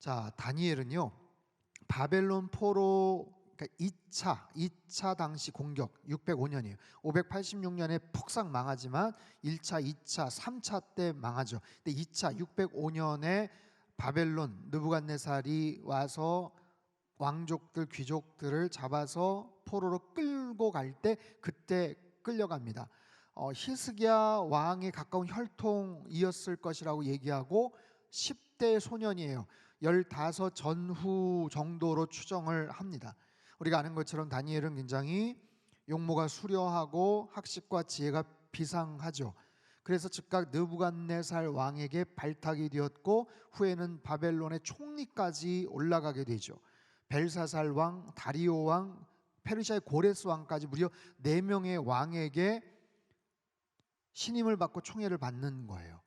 자, 다니엘은요, 바벨론 포로, 그러니까 2차 당시 공격 605년이에요. 586년에 폭삭 망하지만 1차, 2차, 3차 때 망하죠. 근데 2차 605년에 바벨론 느부갓네살이 와서 왕족들, 귀족들을 잡아서 포로로 끌고 갈 때 그때 끌려갑니다. 히스기야 왕에 가까운 혈통이었을 것이라고 얘기하고 10대 소년이에요. 15 전후 정도로 추정을 합니다. 우리가 아는 것처럼 다니엘은 굉장히 용모가 수려하고 학식과 지혜가 비상하죠. 그래서 즉각 느부갓네살 왕에게 발탁이 되었고 후에는 바벨론의 총리까지 올라가게 되죠. 벨사살 왕, 다리오 왕, 페르시아의 고레스 왕까지 무려 4명의 왕에게 신임을 받고 총애를 받는 거예요.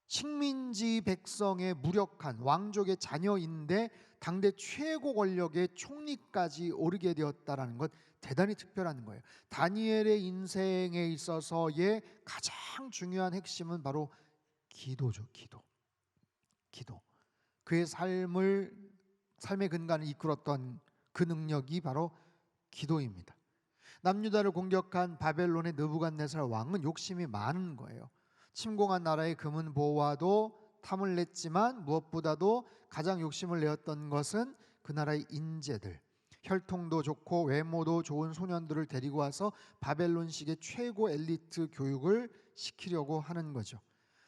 식민지 백성의 무력한 왕족의 자녀인데 당대 최고 권력의 총리까지 오르게 되었다는 것, 대단히 특별한 거예요. 다니엘의 인생에 있어서의 가장 중요한 핵심은 바로 기도죠. 기도. 그의 삶의 근간을 이끌었던 그 능력이 바로 기도입니다. 남유다를 공격한 바벨론의 느부갓네살 왕은 욕심이 많은 거예요. 침공한 나라의 금은 보화도 탐을 냈지만 무엇보다도 가장 욕심을 내었던 것은 그 나라의 인재들, 혈통도 좋고 외모도 좋은 소년들을 데리고 와서 바벨론식의 최고 엘리트 교육을 시키려고 하는 거죠.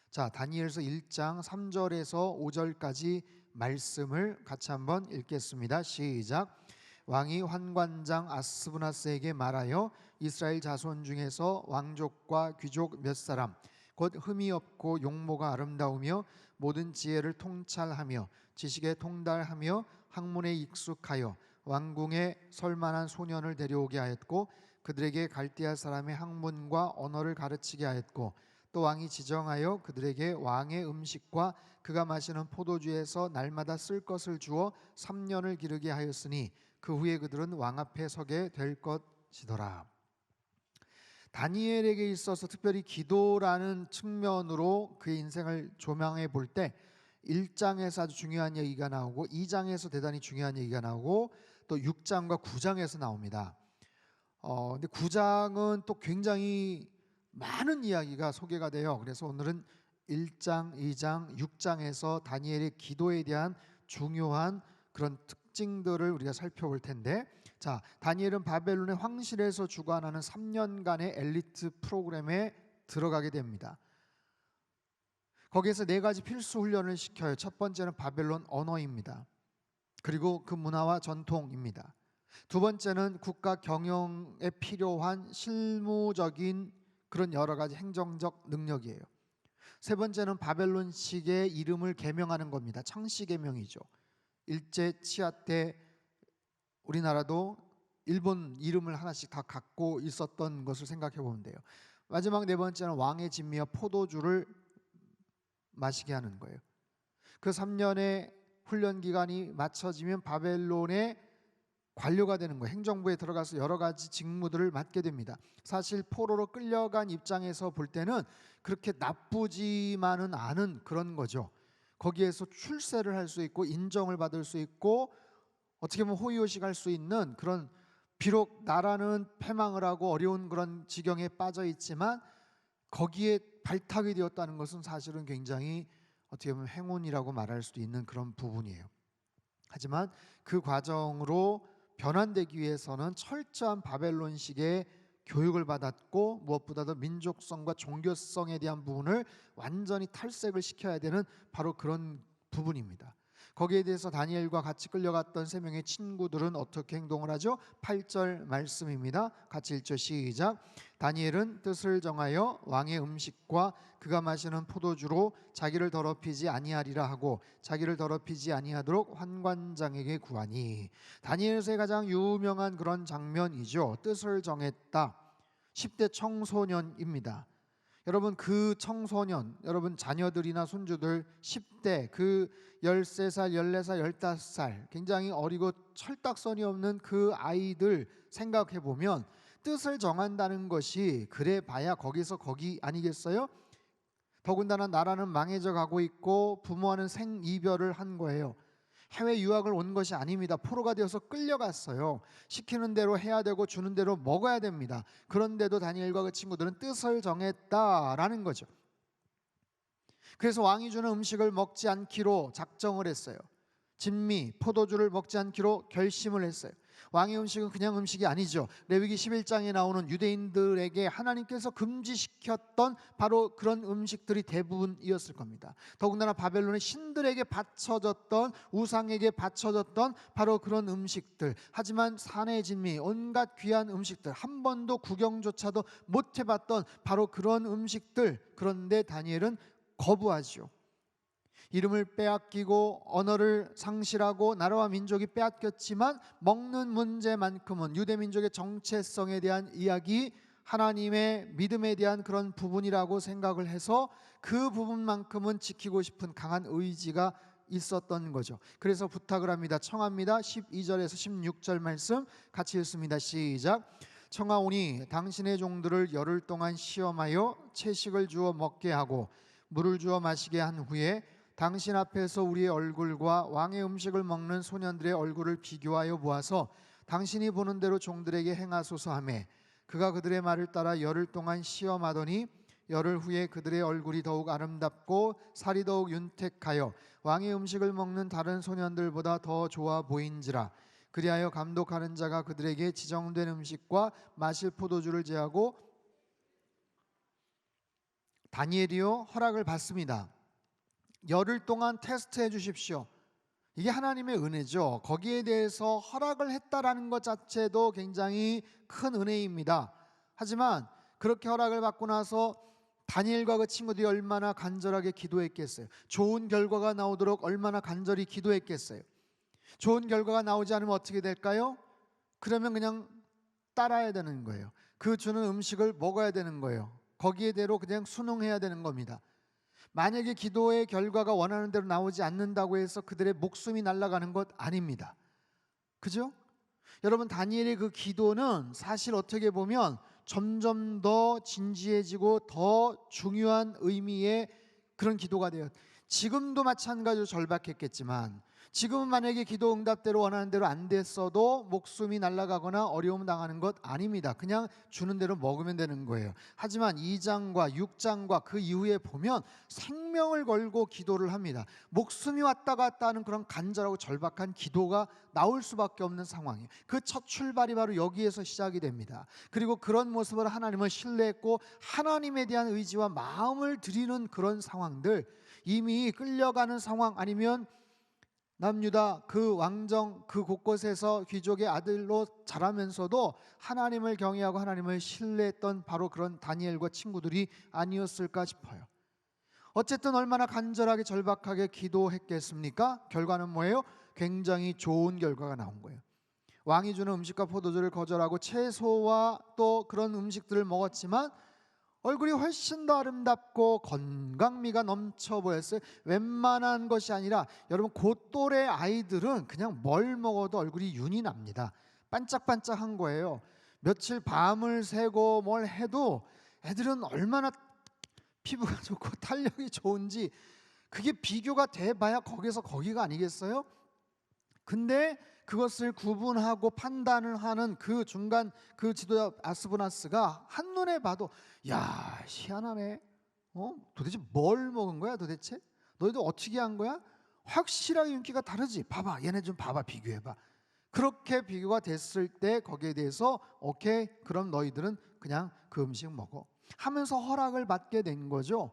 자, 다니엘서 1장 3절에서 5절까지 말씀을 같이 한번 읽겠습니다. 시작. 왕이 환관장 아스브나스에게 말하여 이스라엘 자손 중에서 왕족과 귀족 몇 사람 곧 흠이 없고 용모가 아름다우며 모든 지혜를 통찰하며 지식에 통달하며 학문에 익숙하여 왕궁에 설만한 소년을 데려오게 하였고 그들에게 갈대아 사람의 학문과 언어를 가르치게 하였고 또 왕이 지정하여 그들에게 왕의 음식과 그가 마시는 포도주에서 날마다 쓸 것을 주어 3년을 기르게 하였으니 그 후에 그들은 왕 앞에 서게 될 것이더라. 다니엘에게 있어서 특별히 기도라는 측면으로 그의 인생을 조명해 볼 때 1장에서 아주 중요한 얘기가 나오고 2장에서 대단히 중요한 얘기가 나오고 또 6장과 9장에서 나옵니다. 근데 9장은 또 굉장히 많은 이야기가 소개가 돼요. 그래서 오늘은 1장, 2장, 6장에서 다니엘의 기도에 대한 중요한 그런 특징들을 우리가 살펴볼 텐데, 자, 다니엘은 바벨론의 황실에서 주관하는 3년간의 엘리트 프로그램에 들어가게 됩니다. 거기에서 4가지 필수 훈련을 시켜요. 첫 번째는 바벨론 언어입니다. 그리고 그 문화와 전통입니다. 두 번째는 국가 경영에 필요한 실무적인 그런 여러 가지 행정적 능력이에요. 세 번째는 바벨론식의 이름을 개명하는 겁니다. 창씨 개명이죠. 일제 치하 때 우리나라도 일본 이름을 하나씩 다 갖고 있었던 것을 생각해 보면 돼요. 마지막 4번째는 왕의 진미와 포도주를 마시게 하는 거예요. 그 3년의 훈련 기간이 맞춰지면 바벨론의 관료가 되는 거예요. 행정부에 들어가서 여러 가지 직무들을 맡게 됩니다. 사실 포로로 끌려간 입장에서 볼 때는 그렇게 나쁘지만은 않은 그런 거죠. 거기에서 출세를 할 수 있고 인정을 받을 수 있고 어떻게 보면 호의호식할 수 있는 그런, 비록 나라는 패망을 하고 어려운 그런 지경에 빠져 있지만 거기에 발탁이 되었다는 것은 사실은 굉장히 어떻게 보면 행운이라고 말할 수도 있는 그런 부분이에요. 하지만 그 과정으로 변환되기 위해서는 철저한 바벨론식의 교육을 받았고 무엇보다도 민족성과 종교성에 대한 부분을 완전히 탈색을 시켜야 되는 바로 그런 부분입니다. 거기에 대해서 다니엘과 같이 끌려갔던 3명의 친구들은 어떻게 행동을 하죠? 8절 말씀입니다. 같이 읽죠. 시작. 다니엘은 뜻을 정하여 왕의 음식과 그가 마시는 포도주로 자기를 더럽히지 아니하리라 하고 자기를 더럽히지 아니하도록 환관장에게 구하니. 다니엘서의 가장 유명한 그런 장면이죠. 뜻을 정했다. 10대 청소년입니다. 여러분, 그 청소년, 여러분 자녀들이나 손주들 10대, 그 13살, 14살, 15살 굉장히 어리고 철딱서니 없는 그 아이들 생각해 보면 뜻을 정한다는 것이 그래 봐야 거기서 거기 아니겠어요? 더군다나 나라는 망해져 가고 있고 부모와는 생이별을 한 거예요. 해외 유학을 온 것이 아닙니다. 포로가 되어서 끌려갔어요. 시키는 대로 해야 되고 주는 대로 먹어야 됩니다. 그런데도 다니엘과 그 친구들은 뜻을 정했다라는 거죠. 그래서 왕이 주는 음식을 먹지 않기로 작정을 했어요. 진미, 포도주를 먹지 않기로 결심을 했어요. 왕의 음식은 그냥 음식이 아니죠. 레위기 11장에 나오는 유대인들에게 하나님께서 금지시켰던 바로 그런 음식들이 대부분이었을 겁니다. 더군다나 바벨론의 신들에게 바쳐졌던, 우상에게 바쳐졌던 바로 그런 음식들. 하지만 산의 진미, 온갖 귀한 음식들, 한 번도 구경조차도 못 해봤던 바로 그런 음식들. 그런데 다니엘은 거부하죠. 이름을 빼앗기고 언어를 상실하고 나라와 민족이 빼앗겼지만 먹는 문제만큼은 유대 민족의 정체성에 대한 이야기, 하나님의 믿음에 대한 그런 부분이라고 생각을 해서 그 부분만큼은 지키고 싶은 강한 의지가 있었던 거죠. 그래서 부탁을 합니다. 청합니다. 12절에서 16절 말씀 같이 읽습니다. 시작. 청하오니 당신의 종들을 열흘 동안 시험하여 채식을 주어 먹게 하고 물을 주어 마시게 한 후에 당신 앞에서 우리의 얼굴과 왕의 음식을 먹는 소년들의 얼굴을 비교하여 보아서 당신이 보는 대로 종들에게 행하소서 하매 그가 그들의 말을 따라 열흘 동안 시험하더니 열흘 후에 그들의 얼굴이 더욱 아름답고 살이 더욱 윤택하여 왕의 음식을 먹는 다른 소년들보다 더 좋아 보인지라. 그리하여 감독하는 자가 그들에게 지정된 음식과 마실 포도주를 제하고 다니엘이요 허락을 받습니다. 열흘 동안 테스트해 주십시오. 이게 하나님의 은혜죠. 거기에 대해서 허락을 했다라는 것 자체도 굉장히 큰 은혜입니다. 하지만 그렇게 허락을 받고 나서 다니엘과 그 친구들이 얼마나 간절하게 기도했겠어요. 좋은 결과가 나오도록 얼마나 간절히 기도했겠어요. 좋은 결과가 나오지 않으면 어떻게 될까요? 그러면 그냥 따라야 되는 거예요. 그 주는 음식을 먹어야 되는 거예요. 거기에 대로 그냥 순응해야 되는 겁니다. 만약에 기도의 결과가 원하는 대로 나오지 않는다고 해서 그들의 목숨이 날아가는 것 아닙니다. 그죠? 여러분, 다니엘의 그 기도는 사실 어떻게 보면 점점 더 진지해지고 더 중요한 의미의 그런 기도가 돼요. 지금도 마찬가지로 절박했겠지만 지금은 만약에 기도 응답대로 원하는 대로 안 됐어도 목숨이 날아가거나 어려움 당하는 것 아닙니다. 그냥 주는 대로 먹으면 되는 거예요. 하지만 2장과 6장과 그 이후에 보면 생명을 걸고 기도를 합니다. 목숨이 왔다 갔다 하는 그런 간절하고 절박한 기도가 나올 수밖에 없는 상황이에요. 그 첫 출발이 바로 여기에서 시작이 됩니다. 그리고 그런 모습으로 하나님을 신뢰했고 하나님에 대한 의지와 마음을 드리는 그런 상황들, 이미 끌려가는 상황 아니면 남유다 그 왕정 그 곳곳에서 귀족의 아들로 자라면서도 하나님을 경외하고 하나님을 신뢰했던 바로 그런 다니엘과 친구들이 아니었을까 싶어요. 어쨌든 얼마나 간절하게 절박하게 기도했겠습니까? 결과는 뭐예요? 굉장히 좋은 결과가 나온 거예요. 왕이 주는 음식과 포도주를 거절하고 채소와 또 그런 음식들을 먹었지만 얼굴이 훨씬 더 아름답고 건강미가 넘쳐 보였어요. 웬만한 것이 아니라 여러분 고또래 아이들은 그냥 뭘 먹어도 얼굴이 윤이 납니다. 반짝반짝한 거예요. 며칠 밤을 새고 뭘 해도 애들은 얼마나 피부가 좋고 탄력이 좋은지 그게 비교가 돼봐야 거기서 거기가 아니겠어요? 근데 그것을 구분하고 판단을 하는 그 중간 그 지도자 아스브나스가 한눈에 봐도 야 희한하네. 도대체 뭘 먹은 거야 도대체? 너희들 어떻게 한 거야? 확실하게 윤기가 다르지. 봐봐 얘네 좀 봐봐 비교해봐. 그렇게 비교가 됐을 때 거기에 대해서 오케이 그럼 너희들은 그냥 그 음식 먹어 하면서 허락을 받게 된 거죠.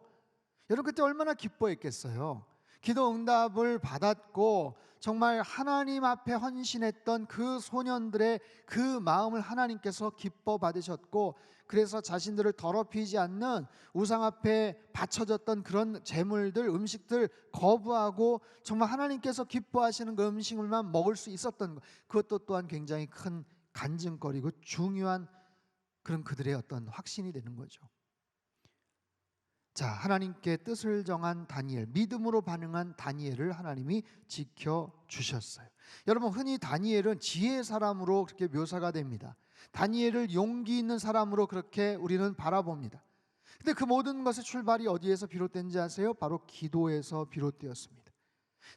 여러분 그때 얼마나 기뻐했겠어요. 기도 응답을 받았고 정말 하나님 앞에 헌신했던 그 소년들의 그 마음을 하나님께서 기뻐 받으셨고 그래서 자신들을 더럽히지 않는 우상 앞에 바쳐졌던 그런 재물들 음식들 거부하고 정말 하나님께서 기뻐하시는 그 음식물만 먹을 수 있었던 것, 그것도 또한 굉장히 큰 간증거리고 중요한 그런 그들의 어떤 확신이 되는 거죠. 자, 하나님께 뜻을 정한 다니엘, 믿음으로 반응한 다니엘을 하나님이 지켜주셨어요. 여러분 흔히 다니엘은 지혜의 사람으로 그렇게 묘사가 됩니다. 다니엘을 용기 있는 사람으로 그렇게 우리는 바라봅니다. 근데 그 모든 것의 출발이 어디에서 비롯된지 아세요? 바로 기도에서 비롯되었습니다.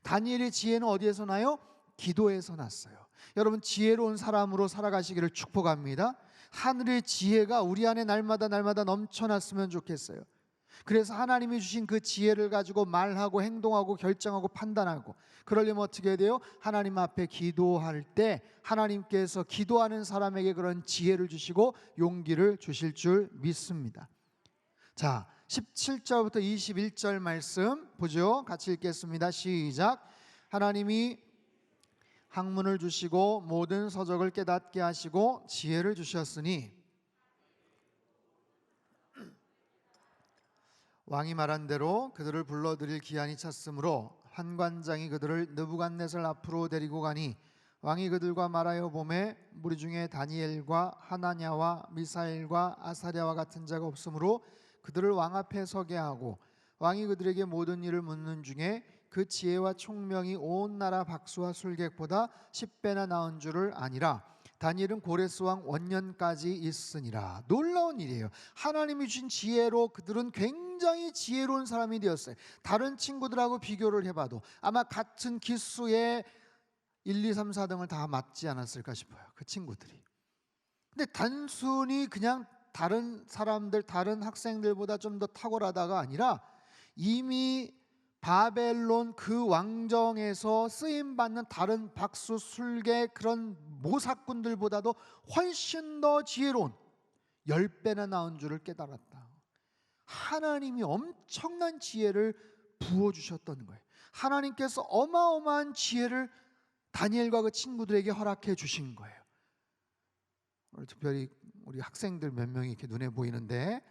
다니엘의 지혜는 어디에서 나요? 기도에서 났어요. 여러분, 지혜로운 사람으로 살아가시기를 축복합니다. 하늘의 지혜가 우리 안에 날마다 넘쳐났으면 좋겠어요. 그래서 하나님이 주신 그 지혜를 가지고 말하고 행동하고 결정하고 판단하고, 그러려면 어떻게 해야 돼요? 하나님 앞에 기도할 때 하나님께서 기도하는 사람에게 그런 지혜를 주시고 용기를 주실 줄 믿습니다. 자, 17절부터 21절 말씀 보죠. 같이 읽겠습니다. 시작. 하나님이 학문을 주시고 모든 서적을 깨닫게 하시고 지혜를 주셨으니 왕이 말한 대로 그들을 불러들일 기한이 찼으므로 환관장이 그들을 느부갓네살 앞으로 데리고 가니 왕이 그들과 말하여 보매 무리 중에 다니엘과 하나냐와 미사엘과 아사랴와 같은 자가 없으므로 그들을 왕 앞에 서게 하고, 왕이 그들에게 모든 일을 묻는 중에 그 지혜와 총명이 온 나라 박수와 술객보다 10배나 나은 줄을 아니라 다니엘은 고레스 왕 원년까지 있으니라. 놀라운 일이에요. 하나님이 주신 지혜로 그들은 굉장히 지혜로운 사람이 되었어요. 다른 친구들하고 비교를 해봐도 아마 같은 기수에 1, 2, 3, 4등을 다 맞지 않았을까 싶어요, 그 친구들이. 근데 단순히 그냥 다른 사람들, 다른 학생들보다 좀 더 탁월하다가 아니라 이미 바벨론 그 왕정에서 쓰임받는 다른 박수, 술개 그런 모사꾼들보다도 훨씬 더 지혜로운 10배나 나은 줄을 깨달았다. 하나님이 엄청난 지혜를 부어주셨던 거예요. 하나님께서 어마어마한 지혜를 다니엘과 그 친구들에게 허락해 주신 거예요. 오늘 특별히 우리 학생들 몇 명이 이렇게 눈에 보이는데,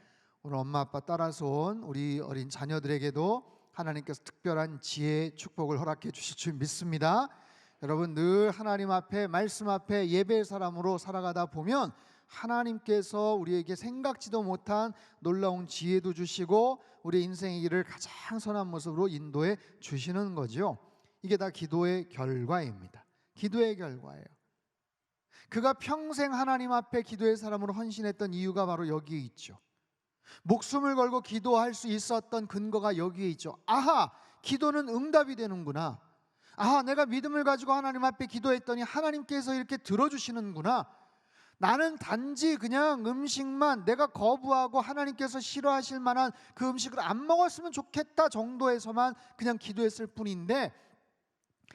오늘 엄마 아빠 따라서 온 우리 어린 자녀들에게도 하나님께서 특별한 지혜 축복을 허락해 주실 줄 믿습니다. 여러분, 늘 하나님 앞에, 말씀 앞에 예배의 사람으로 살아가다 보면 하나님께서 우리에게 생각지도 못한 놀라운 지혜도 주시고 우리 인생의 길을 가장 선한 모습으로 인도해 주시는 거죠. 이게 다 기도의 결과입니다. 기도의 결과예요. 그가 평생 하나님 앞에 기도의 사람으로 헌신했던 이유가 바로 여기에 있죠. 목숨을 걸고 기도할 수 있었던 근거가 여기에 있죠. 아하, 기도는 응답이 되는구나. 아하, 내가 믿음을 가지고 하나님 앞에 기도했더니 하나님께서 이렇게 들어주시는구나. 나는 단지 그냥 음식만 내가 거부하고 하나님께서 싫어하실 만한 그 음식을 안 먹었으면 좋겠다 정도에서만 그냥 기도했을 뿐인데,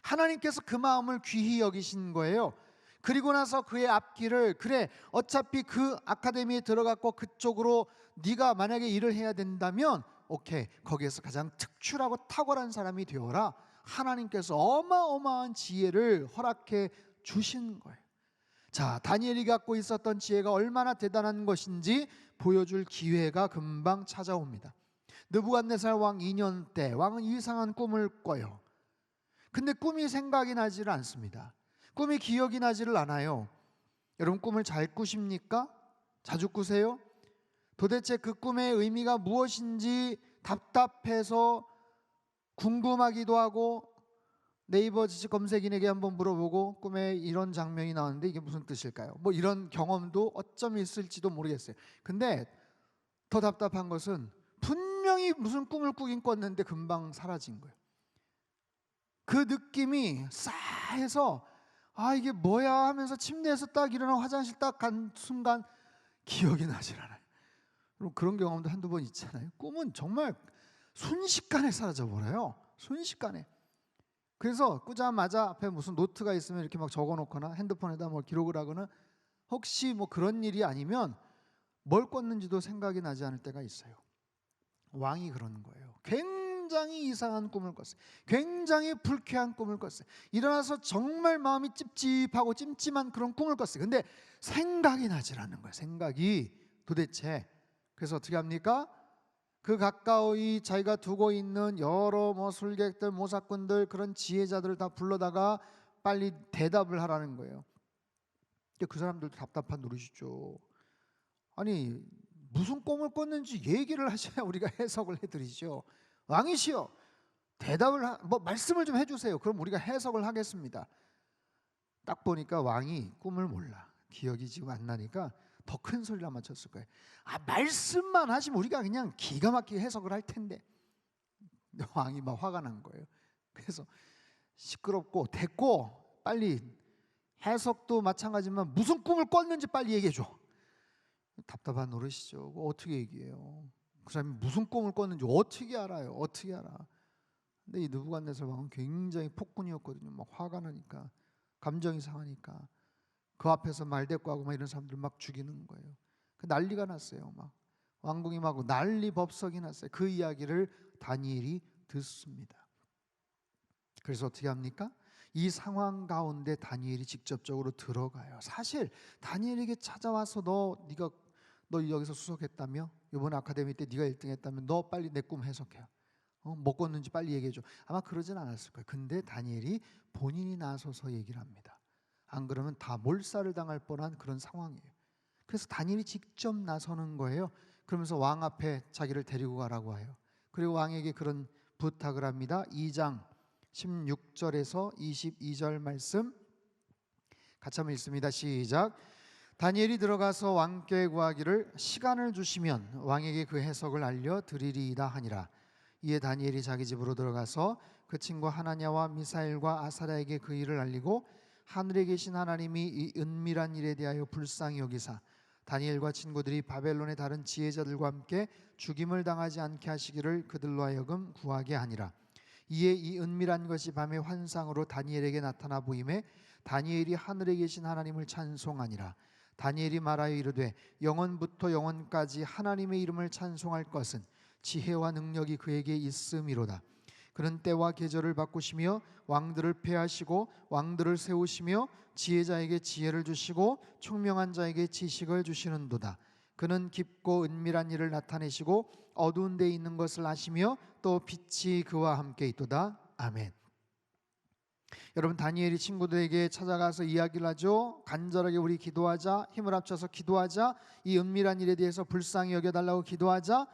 하나님께서 그 마음을 귀히 여기신 거예요. 그리고 나서 그의 앞길을, 그래 어차피 그 아카데미에 들어갔고 그쪽으로 네가 만약에 일을 해야 된다면 오케이, 거기에서 가장 특출하고 탁월한 사람이 되어라. 하나님께서 어마어마한 지혜를 허락해 주신 거예요. 자, 다니엘이 갖고 있었던 지혜가 얼마나 대단한 것인지 보여줄 기회가 금방 찾아옵니다. 느부갓네살 왕 2년 때 왕은 이상한 꿈을 꿔요. 근데 꿈이 생각이 나지를 않습니다. 꿈이 기억이 나지를 않아요. 여러분, 꿈을 잘 꾸십니까? 자주 꾸세요? 도대체 그 꿈의 의미가 무엇인지 답답해서 궁금하기도 하고, 네이버 지식 검색인에게 한번 물어보고 꿈에 이런 장면이 나왔는데 이게 무슨 뜻일까요? 뭐 이런 경험도 어쩜 있을지도 모르겠어요. 근데 더 답답한 것은 분명히 무슨 꿈을 꾸긴 꿨는데 금방 사라진 거예요. 그 느낌이 싸해서 아, 이게 뭐야 하면서 침대에서 딱 일어나 화장실 딱 간 순간 기억이 나질 않아요. 그럼 그런 경험도 한두 번 있잖아요. 꿈은 정말 순식간에 사라져 버려요. 순식간에. 그래서 꾸자마자 앞에 무슨 노트가 있으면 이렇게 막 적어놓거나 핸드폰에다 뭐 기록을 하거나, 혹시 뭐 그런 일이 아니면 뭘 꿨는지도 생각이 나지 않을 때가 있어요. 왕이 그러는 거예요. 굉장히 이상한 꿈을 꿨어요. 굉장히 불쾌한 꿈을 꿨어요. 일어나서 정말 마음이 찝찝하고 찜찜한 그런 꿈을 꿨어요. 근데 생각이 나질 않는 거예요. 생각이 도대체. 그래서 어떻게 합니까? 그 가까이 자기가 두고 있는 여러 뭐 술객들, 모사꾼들, 그런 지혜자들을 다 불러다가 빨리 대답을 하라는 거예요. 그 사람들도 답답한 노릇이죠. 아니, 무슨 꿈을 꿨는지 얘기를 하셔야 우리가 해석을 해드리죠. 왕이시여, 대답을 뭐 말씀을 좀 해주세요. 그럼 우리가 해석을 하겠습니다. 딱 보니까 왕이 꿈을 몰라. 기억이 지금 안 나니까 더 큰 소리를 아마 쳤을 거예요. 말씀만 하시면 우리가 그냥 기가 막히게 해석을 할 텐데. 왕이 막 화가 난 거예요. 그래서 시끄럽고 됐고 빨리 해석도 마찬가지지만 무슨 꿈을 꿨는지 빨리 얘기해 줘. 답답한 노릇이죠. 어떻게 얘기해요? 그 사람이 무슨 꿈을 꿨는지 어떻게 알아요? 어떻게 알아? 근데 이 느부갓네살 왕은 굉장히 폭군이었거든요. 막 화가 나니까, 감정이 상하니까 그 앞에서 말대꾸하고 막 이런 사람들 막 죽이는 거예요. 그 난리가 났어요. 막 왕궁이 막 난리 법석이 났어요. 그 이야기를 다니엘이 듣습니다. 그래서 어떻게 합니까? 이 상황 가운데 다니엘이 직접적으로 들어가요. 사실 다니엘에게 찾아와서 너 여기서 수석했다며? 이번 아카데미 때 네가 1등 했다면 너 빨리 내 꿈 해석해. 뭐 꿨는지 빨리 얘기해 줘. 아마 그러진 않았을 거예요. 근데 다니엘이 본인이 나서서 얘기를 합니다. 안 그러면 다 몰살을 당할 뻔한 그런 상황이에요. 그래서 다니엘이 직접 나서는 거예요. 그러면서 왕 앞에 자기를 데리고 가라고 해요. 그리고 왕에게 그런 부탁을 합니다. 2장 16절에서 22절 말씀 같이 한번 읽습니다. 시작. 다니엘이 들어가서 왕께 구하기를 시간을 주시면 왕에게 그 해석을 알려드리리이다 하니라. 이에 다니엘이 자기 집으로 들어가서 그 친구 하나냐와 미사엘과 아사랴에게 그 일을 알리고 하늘에 계신 하나님이 이 은밀한 일에 대하여 불쌍히 여기사 다니엘과 친구들이 바벨론의 다른 지혜자들과 함께 죽임을 당하지 않게 하시기를 그들로 하여금 구하게 하니라. 이에 이 은밀한 것이 밤의 환상으로 다니엘에게 나타나 보임에 다니엘이 하늘에 계신 하나님을 찬송하니라. 다니엘이 말하여 이르되 영원부터 영원까지 하나님의 이름을 찬송할 것은 지혜와 능력이 그에게 있음이로다. 그는 때와 계절을 바꾸시며 왕들을 폐하시고 왕들을 세우시며 지혜자에게 지혜를 주시고 총명한 자에게 지식을 주시는도다. 그는 깊고 은밀한 일을 나타내시고 어두운 데 있는 것을 아시며 또 빛이 그와 함께 있도다. 아멘. 여러분, 다니엘이 친구들에게 찾아가서 이야기를 하죠. 간절하게 우리 기도하자, 힘을 합쳐서 기도하자, 이 은밀한 일에 대해서 불쌍히 여겨달라고 기도하자,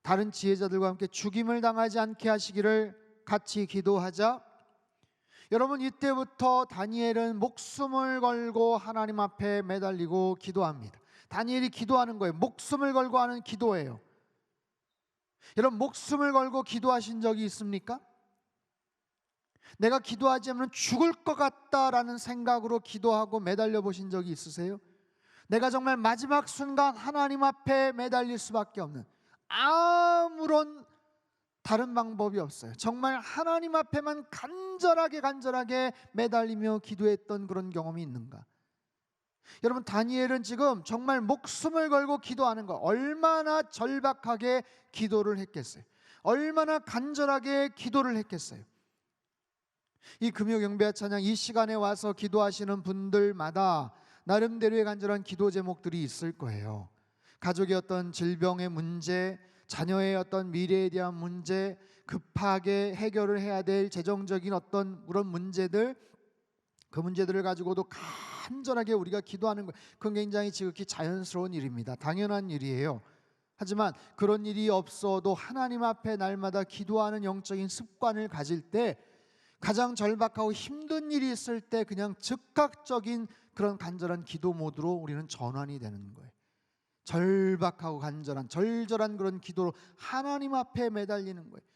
다른 지혜자들과 함께 죽임을 당하지 않게 하시기를 같이 기도하자. 여러분, 이때부터 다니엘은 목숨을 걸고 하나님 앞에 매달리고 기도합니다. 다니엘이 기도하는 거예요. 목숨을 걸고 하는 기도예요. 여러분, 목숨을 걸고 기도하신 적이 있습니까? 내가 기도하지 않으면 죽을 것 같다라는 생각으로 기도하고 매달려 보신 적이 있으세요? 내가 정말 마지막 순간 하나님 앞에 매달릴 수밖에 없는, 아무런 다른 방법이 없어요. 정말 하나님 앞에만 간절하게 매달리며 기도했던 그런 경험이 있는가? 여러분, 다니엘은 지금 정말 목숨을 걸고 기도하는 거, 얼마나 절박하게 기도를 했겠어요? 얼마나 간절하게 기도를 했겠어요? 이 금요 경배와 찬양 이 시간에 와서 기도하시는 분들마다 나름대로의 간절한 기도 제목들이 있을 거예요. 가족의 어떤 질병의 문제, 자녀의 어떤 미래에 대한 문제, 급하게 해결을 해야 될 재정적인 어떤 그런 문제들, 그 문제들을 가지고도 간절하게 우리가 기도하는 것, 그건 굉장히 지극히 자연스러운 일입니다. 당연한 일이에요. 하지만 그런 일이 없어도 하나님 앞에 날마다 기도하는 영적인 습관을 가질 때, 가장 절박하고 힘든 일이 있을 때 그냥 즉각적인 그런 간절한 기도 모드로 우리는 전환이 되는 거예요. 절박하고 간절한, 절절한 그런 기도로 하나님 앞에 매달리는 거예요.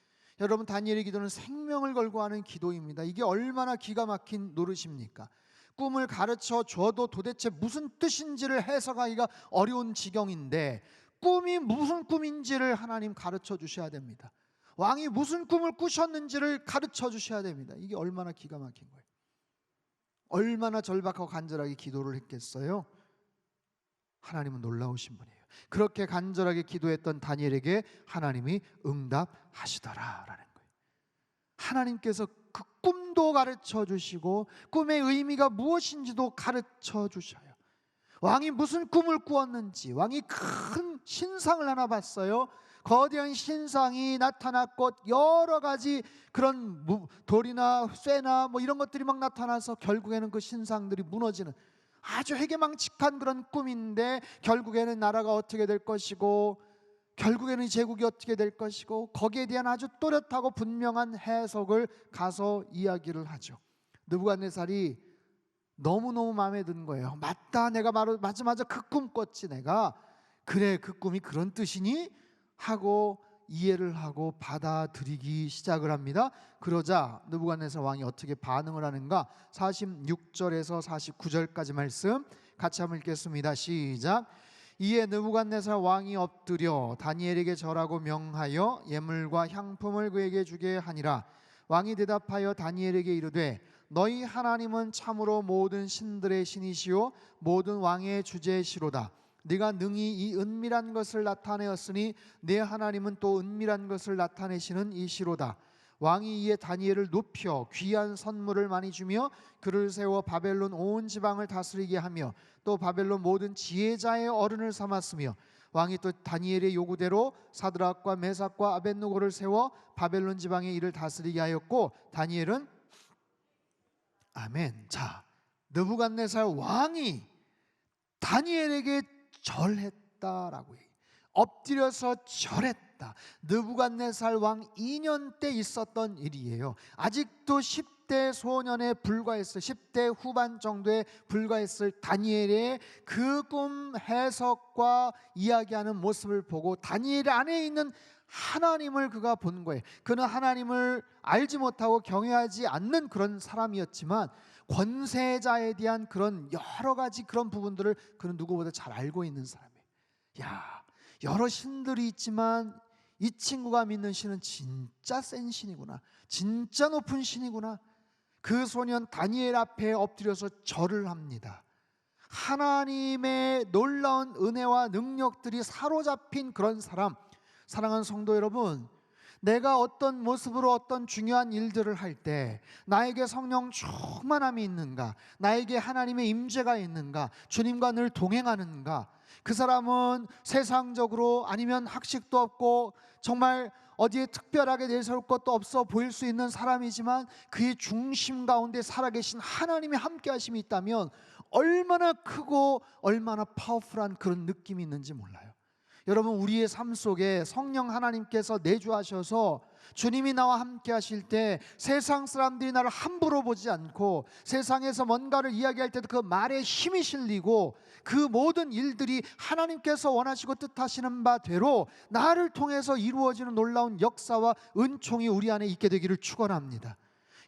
여러분, 다니엘의 기도는 생명을 걸고 하는 기도입니다. 이게 얼마나 기가 막힌 노릇입니까? 꿈을 가르쳐 줘도 도대체 무슨 뜻인지를 해석하기가 어려운 지경인데, 꿈이 무슨 꿈인지를 하나님 가르쳐 주셔야 됩니다. 왕이 무슨 꿈을 꾸셨는지를 가르쳐 주셔야 됩니다. 이게 얼마나 기가 막힌 거예요. 얼마나 절박하고 간절하게 기도를 했겠어요? 하나님은 놀라우신 분이에요. 그렇게 간절하게 기도했던 다니엘에게 하나님이 응답하시더라라는 거예요. 하나님께서 그 꿈도 가르쳐 주시고 꿈의 의미가 무엇인지도 가르쳐 주셔요. 왕이 무슨 꿈을 꾸었는지, 왕이 큰 신상을 하나 봤어요. 거대한 신상이 나타났고 여러 가지 그런 돌이나 쇠나 뭐 이런 것들이 막 나타나서 결국에는 그 신상들이 무너지는 아주 해괴망측한 그런 꿈인데, 결국에는 나라가 어떻게 될 것이고 결국에는 제국이 어떻게 될 것이고 거기에 대한 아주 또렷하고 분명한 해석을 가서 이야기를 하죠. 느부갓네살이 너무너무 마음에 든 거예요. 맞다, 내가 맞아 그 꿈 꿨지 내가. 그래, 그 꿈이 그런 뜻이니? 하고 이해를 하고 받아들이기 시작을 합니다. 그러자 느부갓네살 왕이 어떻게 반응을 하는가? 46절에서 49절까지 말씀 같이 한번 읽겠습니다. 시작. 이에 느부갓네살 왕이 엎드려 다니엘에게 절하고 명하여 예물과 향품을 그에게 주게 하니라. 왕이 대답하여 다니엘에게 이르되 너희 하나님은 참으로 모든 신들의 신이시요 모든 왕의 주제시로다. 네가 능히 이 은밀한 것을 나타내었으니 네 하나님은 또 은밀한 것을 나타내시는 이시로다. 왕이 이에 다니엘을 높여 귀한 선물을 많이 주며 그를 세워 바벨론 온 지방을 다스리게 하며 또 바벨론 모든 지혜자의 어른을 삼았으며 왕이 또 다니엘의 요구대로 사드락과 메삭과 아벳느고를 세워 바벨론 지방의 일을 다스리게 하였고 다니엘은 아멘. 자, 느부갓네살 왕이 다니엘에게 절했다라고 해요. 엎드려서 절했다. 느부갓네살 왕 2년 때 있었던 일이에요. 아직도 10대 소년에 불과했을 10대 후반 정도에 불과했을 다니엘의 그 꿈 해석과 이야기하는 모습을 보고 다니엘 안에 있는 하나님을 그가 본 거예요. 그는 하나님을 알지 못하고 경외하지 않는 그런 사람이었지만 권세자에 대한 그런 여러 가지 그런 부분들을 그는 누구보다 잘 알고 있는 사람이에요. 야, 여러 신들이 있지만 이 친구가 믿는 신은 진짜 센 신이구나, 진짜 높은 신이구나. 그 소년 다니엘 앞에 엎드려서 절을 합니다. 하나님의 놀라운 은혜와 능력들이 사로잡힌 그런 사람. 사랑하는 성도 여러분, 내가 어떤 모습으로 어떤 중요한 일들을 할 때 나에게 성령 충만함이 있는가, 나에게 하나님의 임재가 있는가, 주님과 늘 동행하는가. 그 사람은 세상적으로 아니면 학식도 없고 정말 어디에 특별하게 내세울 것도 없어 보일 수 있는 사람이지만 그의 중심 가운데 살아계신 하나님의 함께 하심이 있다면 얼마나 크고 얼마나 파워풀한 그런 느낌이 있는지 몰라요. 여러분, 우리의 삶 속에 성령 하나님께서 내주하셔서 주님이 나와 함께 하실 때 세상 사람들이 나를 함부로 보지 않고 세상에서 뭔가를 이야기할 때도 그 말에 힘이 실리고 그 모든 일들이 하나님께서 원하시고 뜻하시는 바대로 나를 통해서 이루어지는 놀라운 역사와 은총이 우리 안에 있게 되기를 축원합니다.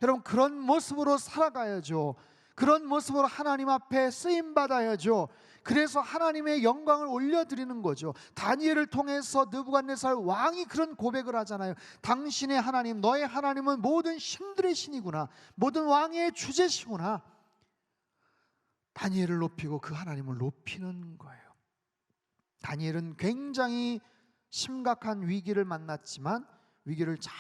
여러분, 그런 모습으로 살아가야죠. 그런 모습으로 하나님 앞에 쓰임받아야죠. 그래서 하나님의 영광을 올려드리는 거죠. 다니엘을 통해서 느부갓네살 왕이 그런 고백을 하잖아요. 당신의 하나님, 너의 하나님은 모든 신들의 신이구나, 모든 왕의 주제시구나. 다니엘을 높이고 그 하나님을 높이는 거예요. 다니엘은 굉장히 심각한 위기를 만났지만 위기를 잘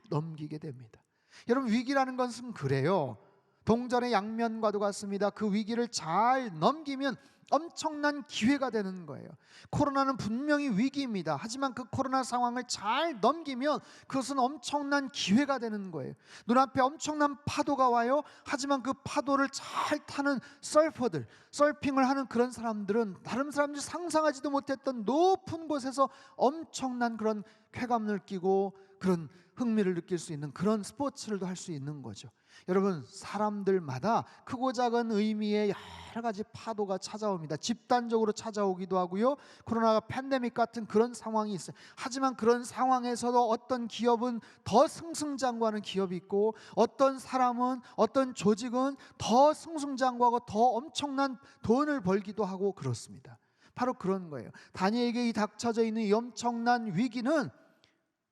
넘기게 됩니다. 여러분, 위기라는 것은 그래요. 동전의 양면과도 같습니다. 그 위기를 잘 넘기면 엄청난 기회가 되는 거예요. 코로나는 분명히 위기입니다. 하지만 그 코로나 상황을 잘 넘기면 그것은 엄청난 기회가 되는 거예요. 눈앞에 엄청난 파도가 와요. 하지만 그 파도를 잘 타는 서퍼들, 서핑을 하는 그런 사람들은 다른 사람들이 상상하지도 못했던 높은 곳에서 엄청난 그런 쾌감을 느끼고 그런 흥미를 느낄 수 있는 그런 스포츠를 할 수 있는 거죠. 여러분, 사람들마다 크고 작은 의미의 여러 가지 파도가 찾아옵니다. 집단적으로 찾아오기도 하고요. 코로나가 팬데믹 같은 그런 상황이 있어요. 하지만 그런 상황에서도 어떤 기업은 더 승승장구하는 기업이 있고 어떤 사람은, 어떤 조직은 더 승승장구하고 더 엄청난 돈을 벌기도 하고 그렇습니다. 바로 그런 거예요. 다니엘에게 이 닥쳐져 있는 이 엄청난 위기는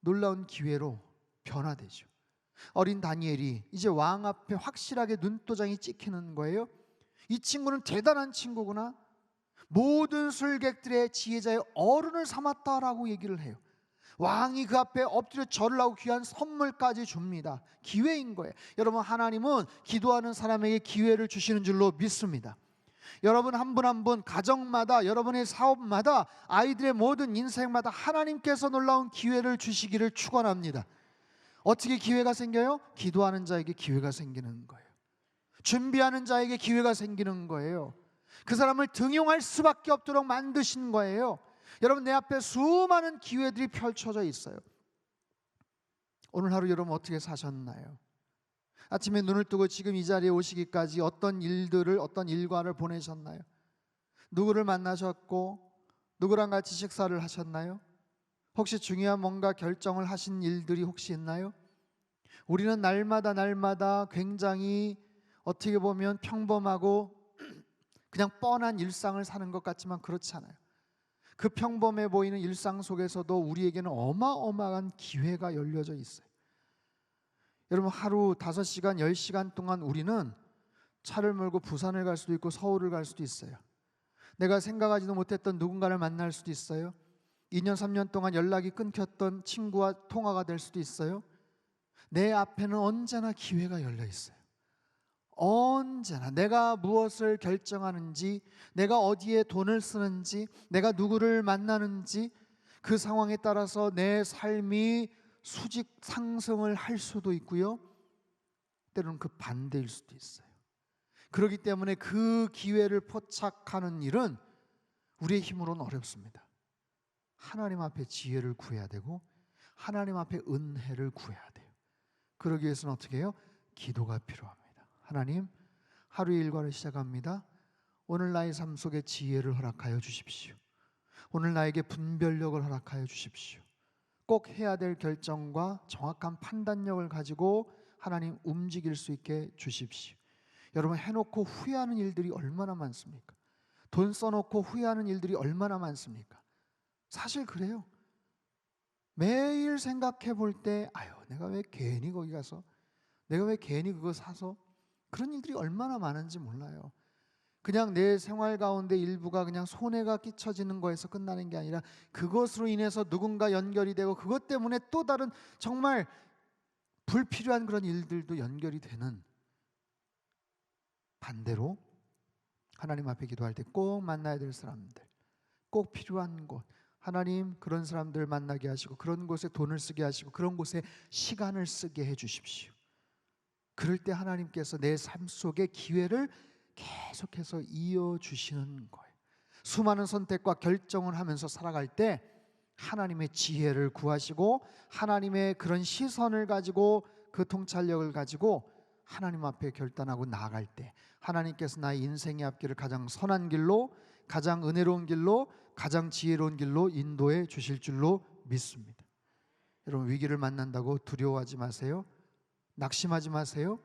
놀라운 기회로 변화되죠. 어린 다니엘이 이제 왕 앞에 확실하게 눈도장이 찍히는 거예요. 이 친구는 대단한 친구구나, 모든 술객들의 지혜자의 어른을 삼았다라고 얘기를 해요. 왕이 그 앞에 엎드려 절을 하고 귀한 선물까지 줍니다. 기회인 거예요. 여러분, 하나님은 기도하는 사람에게 기회를 주시는 줄로 믿습니다. 여러분 한 분 한 분, 가정마다, 여러분의 사업마다, 아이들의 모든 인생마다 하나님께서 놀라운 기회를 주시기를 축원합니다. 어떻게 기회가 생겨요? 기도하는 자에게 기회가 생기는 거예요. 준비하는 자에게 기회가 생기는 거예요. 그 사람을 등용할 수밖에 없도록 만드신 거예요. 여러분, 내 앞에 수많은 기회들이 펼쳐져 있어요. 오늘 하루 여러분 어떻게 사셨나요? 아침에 눈을 뜨고 지금 이 자리에 오시기까지 어떤 일과를 보내셨나요? 누구를 만나셨고 누구랑 같이 식사를 하셨나요? 혹시 중요한 뭔가 결정을 하신 일들이 혹시 있나요? 우리는 날마다 굉장히 어떻게 보면 평범하고 그냥 뻔한 일상을 사는 것 같지만 그렇지 않아요. 그 평범해 보이는 일상 속에서도 우리에게는 어마어마한 기회가 열려져 있어요. 여러분, 하루 5시간, 10시간 동안 우리는 차를 몰고 부산을 갈 수도 있고 서울을 갈 수도 있어요. 내가 생각하지도 못했던 누군가를 만날 수도 있어요. 2년, 3년 동안 연락이 끊겼던 친구와 통화가 될 수도 있어요. 내 앞에는 언제나 기회가 열려 있어요. 언제나 내가 무엇을 결정하는지, 내가 어디에 돈을 쓰는지, 내가 누구를 만나는지 그 상황에 따라서 내 삶이 수직 상승을 할 수도 있고요, 때로는 그 반대일 수도 있어요. 그렇기 때문에 그 기회를 포착하는 일은 우리의 힘으로는 어렵습니다. 하나님 앞에 지혜를 구해야 되고 하나님 앞에 은혜를 구해야 돼요. 그러기 위해서는 어떻게 해요? 기도가 필요합니다. 하나님, 하루의 일과를 시작합니다. 오늘 나의 삶 속에 지혜를 허락하여 주십시오. 오늘 나에게 분별력을 허락하여 주십시오. 꼭 해야 될 결정과 정확한 판단력을 가지고 하나님 움직일 수 있게 주십시오. 여러분, 해놓고 후회하는 일들이 얼마나 많습니까? 돈 써놓고 후회하는 일들이 얼마나 많습니까? 사실 그래요. 매일 생각해 볼 때 내가 왜 괜히 거기 가서, 내가 왜 괜히 그거 사서, 그런 일들이 얼마나 많은지 몰라요. 그냥 내 생활 가운데 일부가 그냥 손해가 끼쳐지는 거에서 끝나는 게 아니라 그것으로 인해서 누군가 연결이 되고 그것 때문에 또 다른 정말 불필요한 그런 일들도 연결이 되는, 반대로 하나님 앞에 기도할 때 꼭 만나야 될 사람들, 꼭 필요한 곳, 하나님 그런 사람들 만나게 하시고 그런 곳에 돈을 쓰게 하시고 그런 곳에 시간을 쓰게 해 주십시오. 그럴 때 하나님께서 내 삶 속에 기회를 계속해서 이어주시는 거예요. 수많은 선택과 결정을 하면서 살아갈 때 하나님의 지혜를 구하시고 하나님의 그런 시선을 가지고 그 통찰력을 가지고 하나님 앞에 결단하고 나아갈 때 하나님께서 나의 인생의 앞길을 가장 선한 길로, 가장 은혜로운 길로, 가장 지혜로운 길로 인도해 주실 줄로 믿습니다. 여러분, 위기를 만난다고 두려워하지 마세요. 낙심하지 마세요.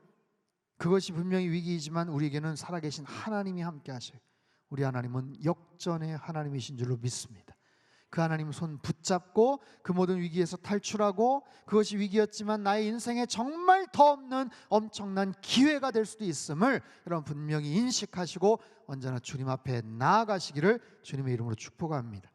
그것이 분명히 위기이지만 우리에게는 살아계신 하나님이 함께 하셔요. 우리 하나님은 역전의 하나님이신 줄로 믿습니다. 그 하나님 손 붙잡고 그 모든 위기에서 탈출하고, 그것이 위기였지만 나의 인생에 정말 더 없는 엄청난 기회가 될 수도 있음을 여러분 분명히 인식하시고 언제나 주님 앞에 나아가시기를 주님의 이름으로 축복합니다.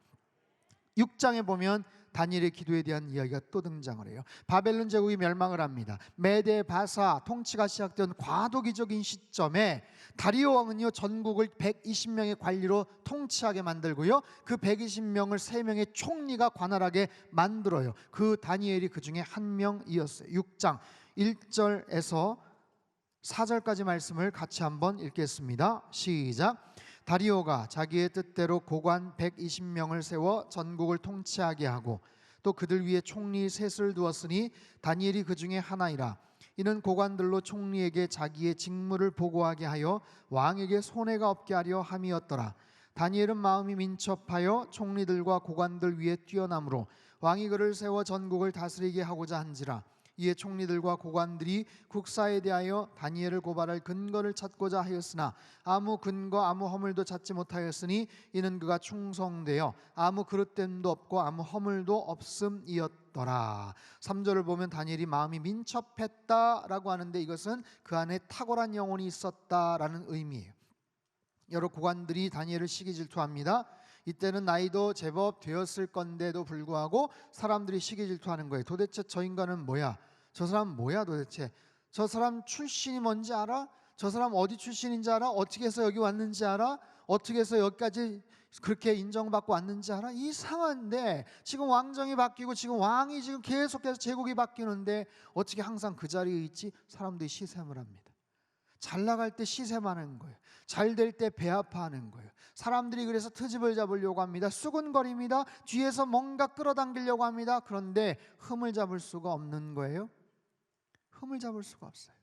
6장에 보면 다니엘의 기도에 대한 이야기가 또 등장을 해요. 바벨론 제국이 멸망을 합니다. 메데 바사 통치가 시작된 과도기적인 시점에 다리오 왕은요, 전국을 120명의 관리로 통치하게 만들고요, 그 120명을 3명의 총리가 관할하게 만들어요. 그 다니엘이 그 중에 한 명이었어요. 6장 1절에서 4절까지 말씀을 같이 한번 읽겠습니다. 시작. 다리오가 자기의 뜻대로 고관 120명을 세워 전국을 통치하게 하고 또 그들 위에 총리 셋을 두었으니 다니엘이 그 중에 하나이라. 이는 고관들로 총리에게 자기의 직무를 보고하게 하여 왕에게 손해가 없게 하려 함이었더라. 다니엘은 마음이 민첩하여 총리들과 고관들 위에 뛰어남으로 왕이 그를 세워 전국을 다스리게 하고자 한지라. 이에 총리들과 고관들이 국사에 대하여 다니엘을 고발할 근거를 찾고자 하였으나 아무 근거 아무 허물도 찾지 못하였으니 이는 그가 충성되어 아무 그릇됨도 없고 아무 허물도 없음이었더라. 3절을 보면 다니엘이 마음이 민첩했다라고 하는데 이것은 그 안에 탁월한 영혼이 있었다라는 의미예요. 여러 고관들이 다니엘을 시기 질투합니다. 이때는 나이도 제법 되었을 건데도 불구하고 사람들이 시기 질투하는 거예요. 도대체 저 인간은 뭐야? 저 사람 뭐야 도대체? 저 사람 출신이 뭔지 알아? 저 사람 어디 출신인지 알아? 어떻게 해서 여기 왔는지 알아? 어떻게 해서 여기까지 그렇게 인정받고 왔는지 알아? 이상한데 지금 왕정이 바뀌고 지금 왕이 지금 계속해서 제국이 바뀌는데 어떻게 항상 그 자리에 있지? 사람들이 시샘을 합니다. 잘 나갈 때 시샘하는 거예요. 잘 될 때 배 아파하는 거예요. 사람들이 그래서 트집을 잡으려고 합니다. 수군거립니다. 뒤에서 뭔가 끌어당기려고 합니다. 그런데 흠을 잡을 수가 없는 거예요. 흠을 잡을 수가 없어요.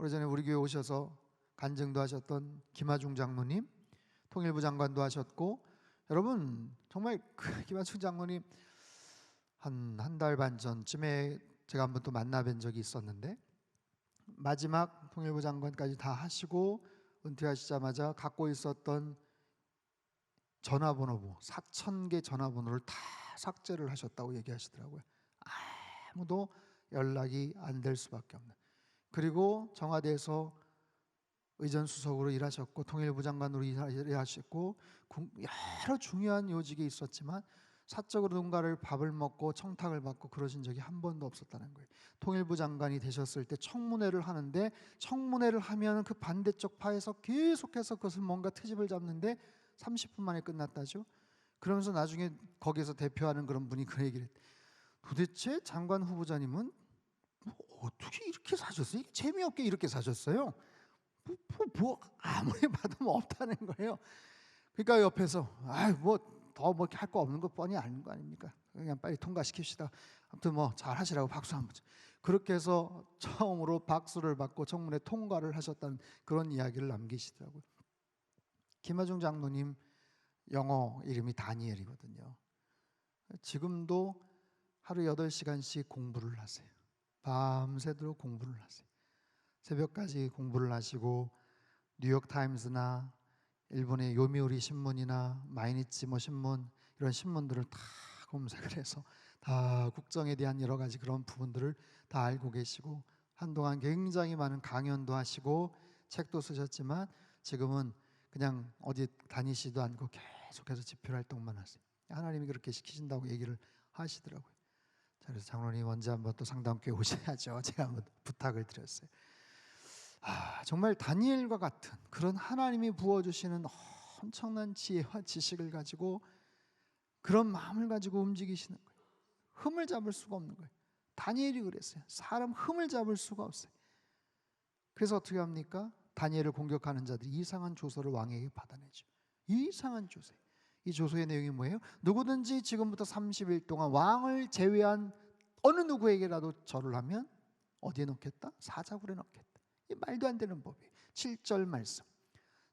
오래전에 우리 교회 오셔서 간증도 하셨던 김하중 장로님, 통일부 장관도 하셨고, 여러분 정말 그 김하중 장로님 한 달 반 전쯤에 제가 한번 또 만나뵌 적이 있었는데, 마지막 통일부 장관까지 다 하시고 은퇴하시자마자 갖고 있었던 전화번호부 4,000개 전화번호를 다 삭제를 하셨다고 얘기하시더라고요. 아무도 연락이 안 될 수밖에 없는. 그리고 청와대에서 의전수석으로 일하셨고 통일부 장관으로 일하셨고 여러 중요한 요직에 있었지만 사적으로 누군가를 밥을 먹고 청탁을 받고 그러신 적이 한 번도 없었다는 거예요. 통일부 장관이 되셨을 때 청문회를 하는데, 청문회를 하면 그 반대쪽 파에서 계속해서 그것을 뭔가 트집을 잡는데 30분 만에 끝났다죠. 그러면서 나중에 거기서 대표하는 그런 분이 그 얘기를 했대. 도대체 장관 후보자님은 어떻게 이렇게 사셨어요? 재미없게 이렇게 사셨어요? 뭐 아무리 봐도 뭐 없다는 거예요. 그러니까 옆에서 더 뭐 할 거 없는 거 뻔히 아는 거 아닙니까? 그냥 빨리 통과시킵시다. 아무튼 뭐 잘 하시라고 박수 한번. 그렇게 해서 처음으로 박수를 받고 청문회 통과를 하셨다는 그런 이야기를 남기시더라고요. 김하중 장로님 영어 이름이 다니엘이거든요. 지금도 하루 8시간씩 공부를 하세요. 밤새도록 공부를 하세요. 새벽까지 공부를 하시고 뉴욕타임스나 일본의 요미우리 신문이나 마이니치 신문, 이런 신문들을 다 검색을 해서 다 국정에 대한 여러 가지 그런 부분들을 다 알고 계시고, 한동안 굉장히 많은 강연도 하시고 책도 쓰셨지만 지금은 그냥 어디 다니시도 않고 계속해서 집필 활동만 하세요. 하나님이 그렇게 시키신다고 얘기를 하시더라고요. 그래서 장로님 언제 한번 또 상담교회 오셔야죠. 제가 한번 부탁을 드렸어요. 정말 다니엘과 같은 그런 하나님이 부어주시는 엄청난 지혜와 지식을 가지고 그런 마음을 가지고 움직이시는 거예요. 흠을 잡을 수가 없는 거예요. 다니엘이 그랬어요. 사람 흠을 잡을 수가 없어요. 그래서 어떻게 합니까? 다니엘을 공격하는 자들이 이상한 조서를 왕에게 받아내죠. 이상한 조서. 이 조서의 내용이 뭐예요? 누구든지 지금부터 30일 동안 왕을 제외한 어느 누구에게라도 절을 하면 어디에 넣겠다? 사자굴에 넣겠다. 이 말도 안 되는 법이에요. 7절 말씀.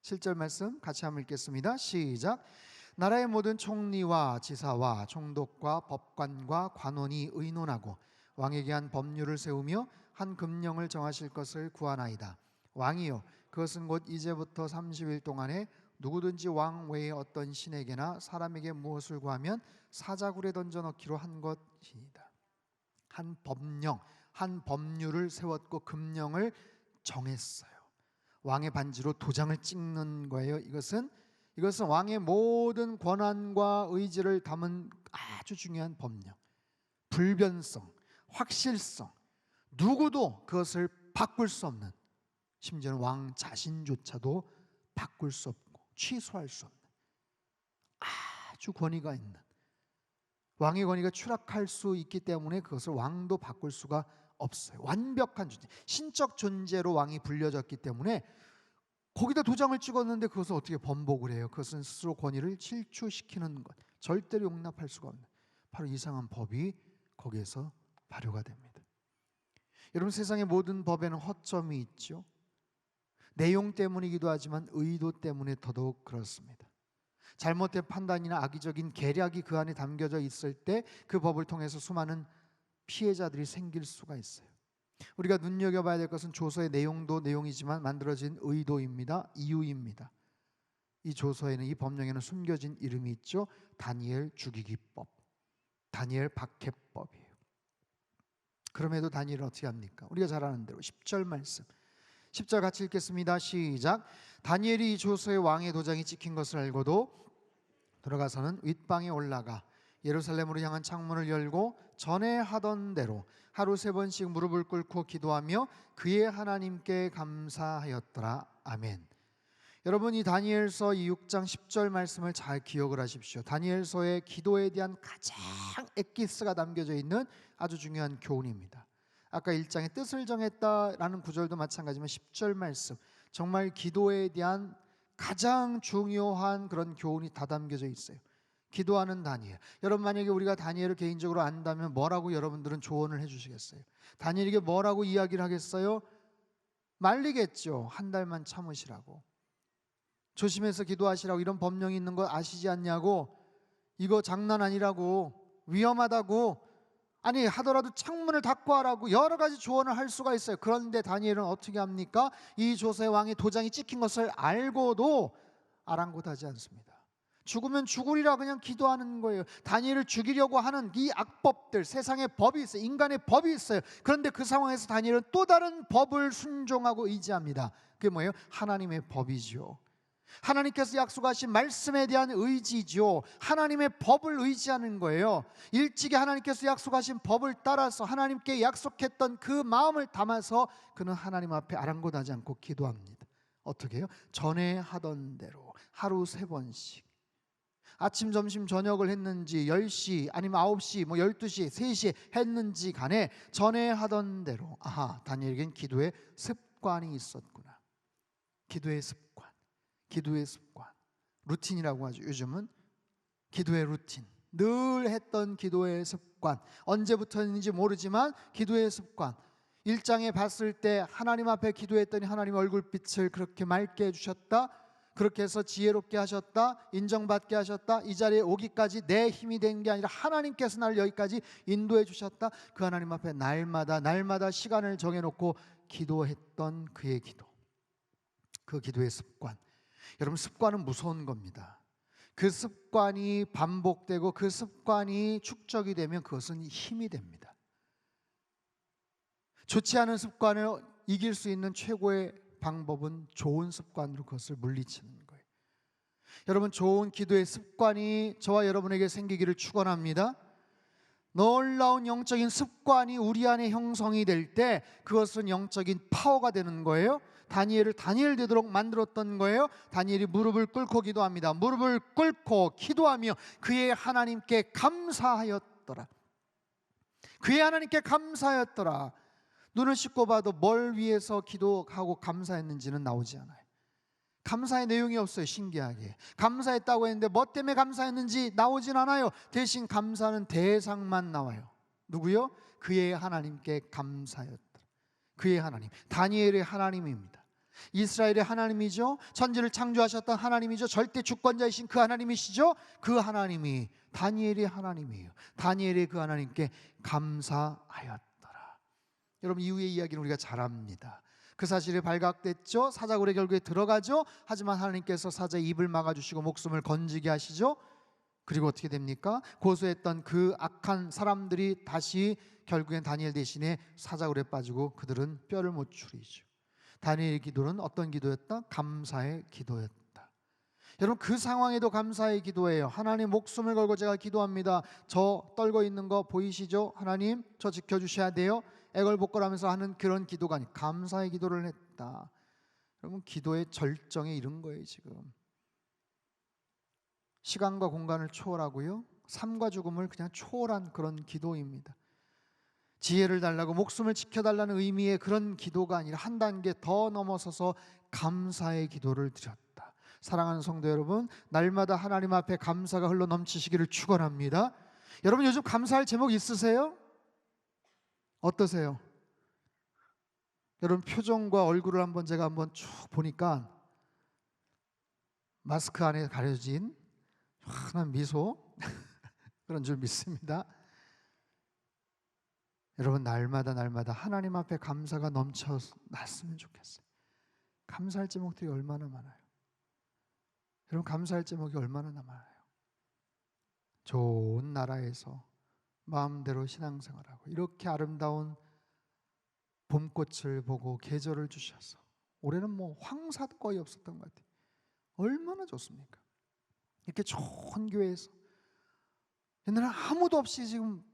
7절 말씀 같이 한번 읽겠습니다. 시작. 나라의 모든 총리와 지사와 총독과 법관과 관원이 의논하고 왕에게 한 법률을 세우며 한 금령을 정하실 것을 구하나이다. 왕이요, 그것은 곧 이제부터 30일 동안에 누구든지 왕 외에 어떤 신에게나 사람에게 무엇을 구하면 사자굴에 던져 넣기로 한 것이니다. 한 법령, 한 법률을 세웠고 금령을 정했어요. 왕의 반지로 도장을 찍는 거예요. 이것은 왕의 모든 권한과 의지를 담은 아주 중요한 법령. 불변성, 확실성, 누구도 그것을 바꿀 수 없는, 심지어는 왕 자신조차도 바꿀 수 없고 취소할 수 없는 아주 권위가 있는, 왕의 권위가 추락할 수 있기 때문에 그것을 왕도 바꿀 수가 없어요. 완벽한 존재, 신적 존재로 왕이 불려졌기 때문에 거기다 도장을 찍었는데 그것을 어떻게 번복을 해요? 그것은 스스로 권위를 실추시키는 것, 절대로 용납할 수가 없는 바로 이상한 법이 거기에서 발효가 됩니다. 여러분, 세상의 모든 법에는 허점이 있죠. 내용 때문이기도 하지만 의도 때문에 더더욱 그렇습니다. 잘못된 판단이나 악의적인 계략이 그 안에 담겨져 있을 때 그 법을 통해서 수많은 피해자들이 생길 수가 있어요. 우리가 눈여겨봐야 될 것은 조서의 내용도 내용이지만 만들어진 의도입니다. 이유입니다. 이 조서에는, 이 법령에는 숨겨진 이름이 있죠. 다니엘 죽이기법, 다니엘 박해법이에요. 그럼에도 다니엘은 어떻게 합니까? 우리가 잘 아는 대로 10절 말씀, 10절 같이 읽겠습니다. 시작. 다니엘이 이 조서에 왕의 도장이 찍힌 것을 알고도 들어가서는 윗방에 올라가 예루살렘으로 향한 창문을 열고 전에 하던 대로 하루 3번씩 무릎을 꿇고 기도하며 그의 하나님께 감사하였더라. 아멘. 여러분, 이 다니엘서 이 6장 10절 말씀을 잘 기억을 하십시오. 다니엘서의 기도에 대한 가장 엑기스가 담겨져 있는 아주 중요한 교훈입니다. 아까 1장의 뜻을 정했다라는 구절도 마찬가지지만 10절 말씀, 정말 기도에 대한 가장 중요한 그런 교훈이 다 담겨져 있어요. 기도하는 다니엘. 여러분, 만약에 우리가 다니엘을 개인적으로 안다면 뭐라고 여러분들은 조언을 해주시겠어요? 다니엘에게 뭐라고 이야기를 하겠어요? 말리겠죠. 한 달만 참으시라고. 조심해서 기도하시라고. 이런 법령이 있는 거 아시지 않냐고. 이거 장난 아니라고. 위험하다고. 아니 하더라도 창문을 닫고 하라고 여러 가지 조언을 할 수가 있어요. 그런데 다니엘은 어떻게 합니까? 이 조세 왕의 도장이 찍힌 것을 알고도 아랑곳하지 않습니다. 죽으면 죽으리라 그냥 기도하는 거예요. 다니엘을 죽이려고 하는 이 악법들, 세상의 법이 있어요. 인간의 법이 있어요. 그런데 그 상황에서 다니엘은 또 다른 법을 순종하고 의지합니다. 그게 뭐예요? 하나님의 법이죠. 하나님께서 약속하신 말씀에 대한 의지죠. 하나님의 법을 의지하는 거예요. 일찍이 하나님께서 약속하신 법을 따라서 하나님께 약속했던 그 마음을 담아서 그는 하나님 앞에 아랑곳하지 않고 기도합니다. 어떻게 해요? 전에 하던 대로 하루 3번씩 아침, 점심, 저녁을 했는지 10시 아니면 9시, 12시, 3시에 했는지 간에 전에 하던 대로 아하, 다니엘에겐 기도의 습관이 있었구나. 기도의 습관, 기도의 습관, 루틴이라고 하죠. 요즘은 기도의 루틴, 늘 했던 기도의 습관, 언제부터인지 모르지만 기도의 습관. 1장에 봤을 때 하나님 앞에 기도했더니 하나님 얼굴빛을 그렇게 맑게 해주셨다. 그렇게 해서 지혜롭게 하셨다. 인정받게 하셨다. 이 자리에 오기까지 내 힘이 된 게 아니라 하나님께서 나를 여기까지 인도해 주셨다. 그 하나님 앞에 날마다 시간을 정해놓고 기도했던 그의 기도, 그 기도의 습관. 여러분, 습관은 무서운 겁니다. 그 습관이 반복되고 그 습관이 축적이 되면 그것은 힘이 됩니다. 좋지 않은 습관을 이길 수 있는 최고의 방법은 좋은 습관으로 그것을 물리치는 거예요. 여러분, 좋은 기도의 습관이 저와 여러분에게 생기기를 축원합니다. 놀라운 영적인 습관이 우리 안에 형성이 될 때 그것은 영적인 파워가 되는 거예요. 다니엘을 다니엘 되도록 만들었던 거예요. 다니엘이 무릎을 꿇고 기도합니다. 무릎을 꿇고 기도하며 그의 하나님께 감사하였더라. 그의 하나님께 감사하였더라. 눈을 씻고 봐도 뭘 위해서 기도하고 감사했는지는 나오지 않아요. 감사의 내용이 없어요. 신기하게 감사했다고 했는데 뭐 때문에 감사했는지 나오진 않아요. 대신 감사는 대상만 나와요. 누구요? 그의 하나님께 감사하였더라. 그의 하나님, 다니엘의 하나님입니다. 이스라엘의 하나님이죠. 천지를 창조하셨던 하나님이죠. 절대 주권자이신 그 하나님이시죠. 그 하나님이 다니엘의 하나님이에요. 다니엘의 그 하나님께 감사하였다. 여러분, 이후의 이야기는 우리가 잘 압니다. 그 사실이 발각됐죠. 사자굴에 결국에 들어가죠. 하지만 하나님께서 사자의 입을 막아주시고 목숨을 건지게 하시죠. 그리고 어떻게 됩니까? 고소했던 그 악한 사람들이 다시 결국엔 다니엘 대신에 사자굴에 빠지고 그들은 뼈를 못 추리죠. 다니엘의 기도는 어떤 기도였다? 감사의 기도였다. 여러분, 그 상황에도 감사의 기도예요. 하나님, 목숨을 걸고 제가 기도합니다. 저 떨고 있는 거 보이시죠? 하나님, 저 지켜주셔야 돼요. 애걸복걸하면서 하는 그런 기도가 아니라 감사의 기도를 했다. 여러분, 기도의 절정에 이른 거예요. 지금 시간과 공간을 초월하고요, 삶과 죽음을 그냥 초월한 그런 기도입니다. 지혜를 달라고 목숨을 지켜달라는 의미의 그런 기도가 아니라 한 단계 더 넘어서서 감사의 기도를 드렸다. 사랑하는 성도 여러분, 날마다 하나님 앞에 감사가 흘러 넘치시기를 축원합니다. 여러분, 요즘 감사할 제목 있으세요? 어떠세요? 여러분, 표정과 얼굴을 제가 한번 쭉 보니까 마스크 안에 가려진 환한 미소 그런 줄 믿습니다. 여러분, 날마다 하나님 앞에 감사가 넘쳐났으면 좋겠어요. 감사할 제목들이 얼마나 많아요. 여러분, 감사할 제목이 얼마나 많아요. 좋은 나라에서 마음대로 신앙생활하고 이렇게 아름다운 봄꽃을 보고 계절을 주셔서, 올해는 황사도 거의 없었던 것 같아요. 얼마나 좋습니까? 이렇게 좋은 교회에서 옛날에 아무도 없이 지금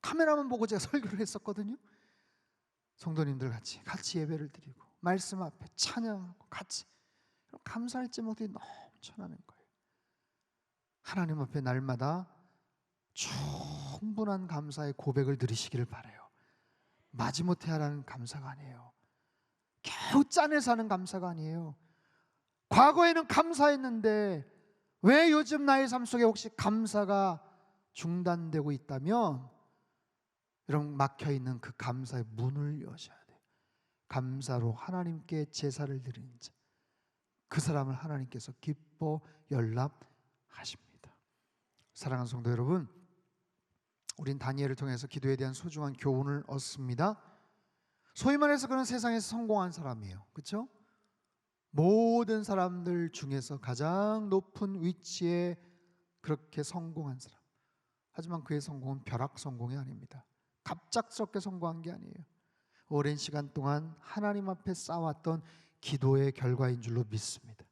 카메라만 보고 제가 설교를 했었거든요. 성도님들 같이 예배를 드리고 말씀 앞에 찬양하고 같이 감사할 제목들이 넘쳐나는 거예요. 하나님 앞에 날마다 충분한 감사의 고백을 드리시기를 바라요. 마지못해 하라는 감사가 아니에요. 겨우 짜내서 하는 감사가 아니에요. 과거에는 감사했는데 왜 요즘 나의 삶 속에 혹시 감사가 중단되고 있다면, 여러분, 막혀있는 그 감사의 문을 여셔야 돼요. 감사로 하나님께 제사를 드리는 자, 그 사람을 하나님께서 기뻐 연락하십니다. 사랑하는 성도 여러분, 우린 다니엘을 통해서 기도에 대한 소중한 교훈을 얻습니다. 소위 말해서 그는 세상에서 성공한 사람이에요. 그렇죠? 모든 사람들 중에서 가장 높은 위치에 그렇게 성공한 사람. 하지만 그의 성공은 벼락 성공이 아닙니다. 갑작스럽게 성공한 게 아니에요. 오랜 시간 동안 하나님 앞에 쌓아왔던 기도의 결과인 줄로 믿습니다.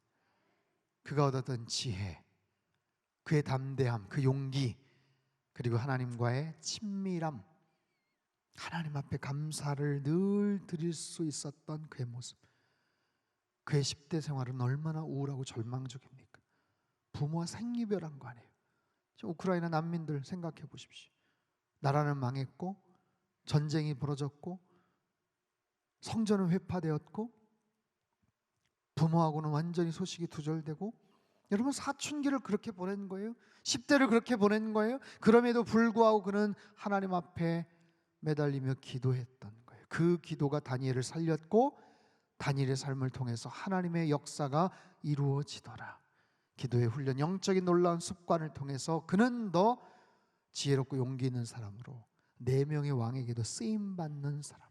그가 얻었던 지혜, 그의 담대함, 그 용기, 그리고 하나님과의 친밀함, 하나님 앞에 감사를 늘 드릴 수 있었던 그의 모습. 그의 10대 생활은 얼마나 우울하고 절망적입니까? 부모와 생이별한 거 아니에요. 우크라이나 난민들 생각해 보십시오. 나라는 망했고 전쟁이 벌어졌고 성전은 회파되었고 부모하고는 완전히 소식이 두절되고, 여러분 사춘기를 그렇게 보낸 거예요. 10대를 그렇게 보낸 거예요. 그럼에도 불구하고 그는 하나님 앞에 매달리며 기도했던 거예요. 그 기도가 다니엘을 살렸고 다니엘의 삶을 통해서 하나님의 역사가 이루어지더라. 기도의 훈련, 영적인 놀라운 습관을 통해서 그는 더 지혜롭고 용기 있는 사람으로 4명의 왕에게도 쓰임받는 사람,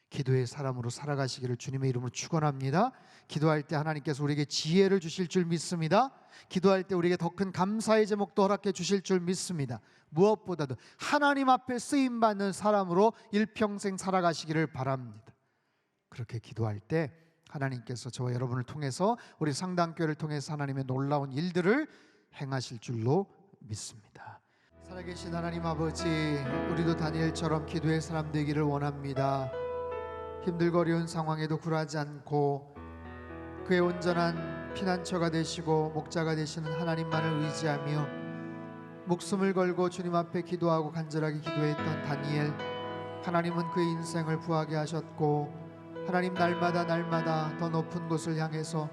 기도의 사람으로 살아가시기를 주님의 이름으로 축원합니다. 기도할 때 하나님께서 우리에게 지혜를 주실 줄 믿습니다. 기도할 때 우리에게 더 큰 감사의 제목도 허락해 주실 줄 믿습니다. 무엇보다도 하나님 앞에 쓰임받는 사람으로 일평생 살아가시기를 바랍니다. 그렇게 기도할 때 하나님께서 저와 여러분을 통해서, 우리 상당교회를 통해서 하나님의 놀라운 일들을 행하실 줄로 믿습니다. 살아계신 하나님 아버지, 우리도 다니엘처럼 기도의 사람 되기를 원합니다. 힘들고 어려운 상황에도 굴하지 않고 그의 온전한 피난처가 되시고 목자가 되시는 하나님만을 의지하며 목숨을 걸고 주님 앞에 기도하고 간절하게 기도했던 다니엘, 하나님은 그의 인생을 부하게 하셨고 하나님 날마다 더 높은 곳을 향해서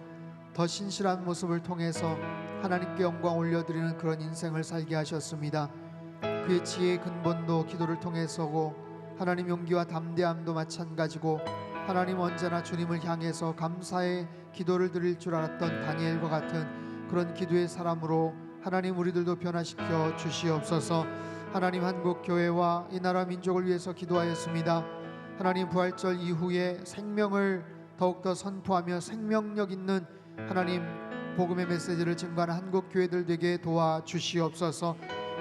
더 신실한 모습을 통해서 하나님께 영광 올려드리는 그런 인생을 살게 하셨습니다. 그의 지혜의 근본도 기도를 통해서고 하나님 용기와 담대함도 마찬가지고, 하나님 언제나 주님을 향해서 감사의 기도를 드릴 줄 알았던 다니엘과 같은 그런 기도의 사람으로 하나님 우리들도 변화시켜 주시옵소서. 하나님 한국교회와 이 나라 민족을 위해서 기도하였습니다. 하나님 부활절 이후에 생명을 더욱더 선포하며 생명력 있는 하나님 복음의 메시지를 증거하는 한국교회들 되게 도와주시옵소서.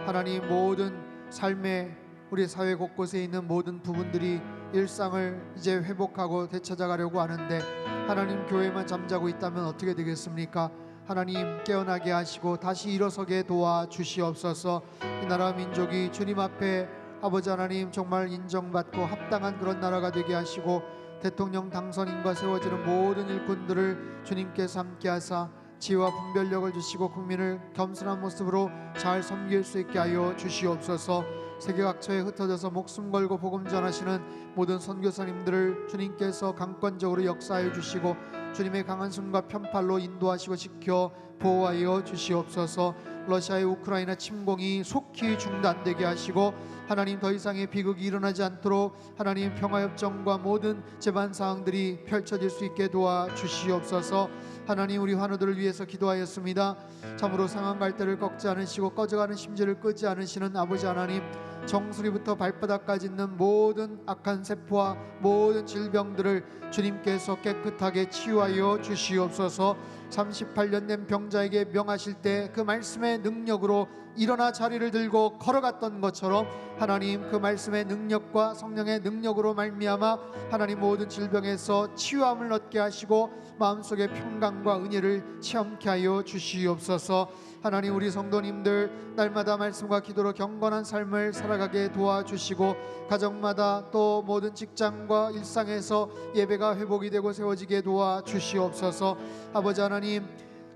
하나님 모든 삶의 우리 사회 곳곳에 있는 모든 부분들이 일상을 이제 회복하고 되찾아가려고 하는데 하나님 교회만 잠자고 있다면 어떻게 되겠습니까? 하나님 깨어나게 하시고 다시 일어서게 도와주시옵소서. 이 나라 민족이 주님 앞에 아버지 하나님 정말 인정받고 합당한 그런 나라가 되게 하시고, 대통령 당선인과 세워지는 모든 일꾼들을 주님께서 함께 하사 지혜와 분별력을 주시고 국민을 겸손한 모습으로 잘 섬길 수 있게 하여 주시옵소서. 세계 각처에 흩어져서 목숨 걸고 복음 전하시는 모든 선교사님들을 주님께서 강권적으로 역사하여 주시고 주님의 강한 손과 편팔로 인도하시고 지켜 보호하여 주시옵소서. 러시아의 우크라이나 침공이 속히 중단되게 하시고 하나님 더 이상의 비극이 일어나지 않도록 하나님 평화협정과 모든 제반사항들이 펼쳐질 수 있게 도와주시옵소서. 하나님 우리 환우들을 위해서 기도하였습니다. 참으로 상한 갈대를 꺾지 않으시고 꺼져가는 심지를 끄지 않으시는 아버지 하나님, 정수리부터 발바닥까지 있는 모든 악한 세포와 모든 질병들을 주님께서 깨끗하게 치유하여 주시옵소서. 38년 된 병자에게 명하실 때 그 말씀의 능력으로 일어나 자리를 들고 걸어갔던 것처럼 하나님 그 말씀의 능력과 성령의 능력으로 말미암아 하나님 모든 질병에서 치유함을 얻게 하시고 마음속의 평강과 은혜를 체험케 하여 주시옵소서. 하나님 우리 성도님들 날마다 말씀과 기도로 경건한 삶을 살아가게 도와주시고 가정마다 또 모든 직장과 일상에서 예배가 회복이 되고 세워지게 도와주시옵소서. 아버지 하나님,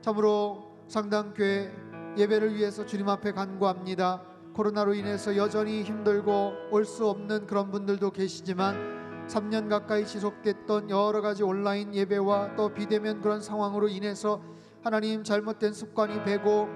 참으로 상당교회 예배를 위해서 주님 앞에 간구합니다. 코로나로 인해서 여전히 힘들고 올 수 없는 그런 분들도 계시지만 3년 가까이 지속됐던 여러 가지 온라인 예배와 또 비대면 그런 상황으로 인해서 하나님 잘못된 습관이 배고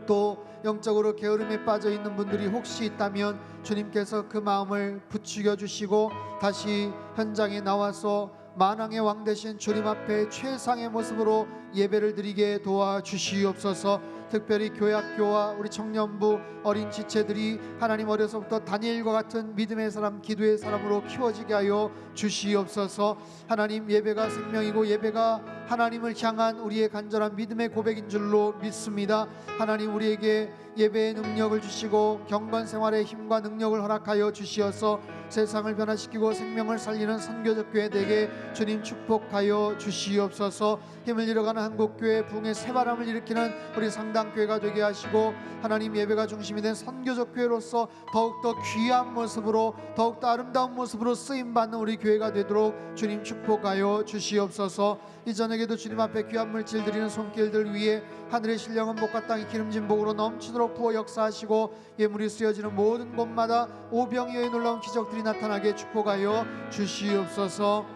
또 영적으로 게으름에 빠져 있는 분들이 혹시 있다면 주님께서 그 마음을 부추겨 주시고 다시 현장에 나와서 만왕의 왕 되신 주님 앞에 최상의 모습으로 예배를 드리게 도와주시옵소서. 특별히 교회학교와 우리 청년부 어린 지체들이 하나님 어려서부터 다니엘과 같은 믿음의 사람, 기도의 사람으로 키워지게 하여 주시옵소서. 하나님, 예배가 생명이고 예배가 하나님을 향한 우리의 간절한 믿음의 고백인 줄로 믿습니다. 하나님, 우리에게 예배의 능력을 주시고 경건 생활의 힘과 능력을 허락하여 주시어서 세상을 변화시키고 생명을 살리는 선교적 교회 되게 주님 축복하여 주시옵소서. 힘을 잃어가는 한국교회 부흥의 새바람을 일으키는 우리 상당교회가 되게 하시고 하나님, 예배가 중심이 된 선교적 교회로서 더욱더 귀한 모습으로 더욱더 아름다운 모습으로 쓰임받는 우리 교회가 되도록 주님 축복하여 주시옵소서. 이 저녁에도 주님 앞에 귀한 물질 드리는 손길들 위에 하늘의 신령한 복과 땅의 기름진 복으로 넘치도록 부어 역사하시고 예물이 쓰여지는 모든 곳마다 오병이어의 놀라운 기적들이 나타나게 축복하여 주시옵소서.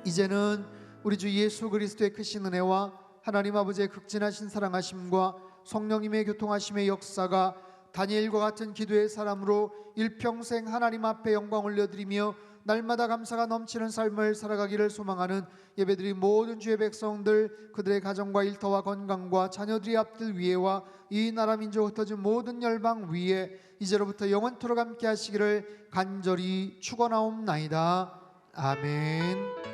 이제는 우리 주 예수 그리스도의 크신 은혜와 하나님 아버지의 극진하신 사랑하심과 성령님의 교통하심의 역사가 다니엘과 같은 기도의 사람으로 일평생 하나님 앞에 영광 올려드리며 날마다 감사가 넘치는 삶을 살아가기를 소망하는 예배드린 모든 주의 백성들, 그들의 가정과 일터와 건강과 자녀들의 앞길 위에와 이 나라 민족 흩어진 모든 열방 위에 이제로부터 영원토록 함께 하시기를 간절히 축원하옵나이다. 아멘.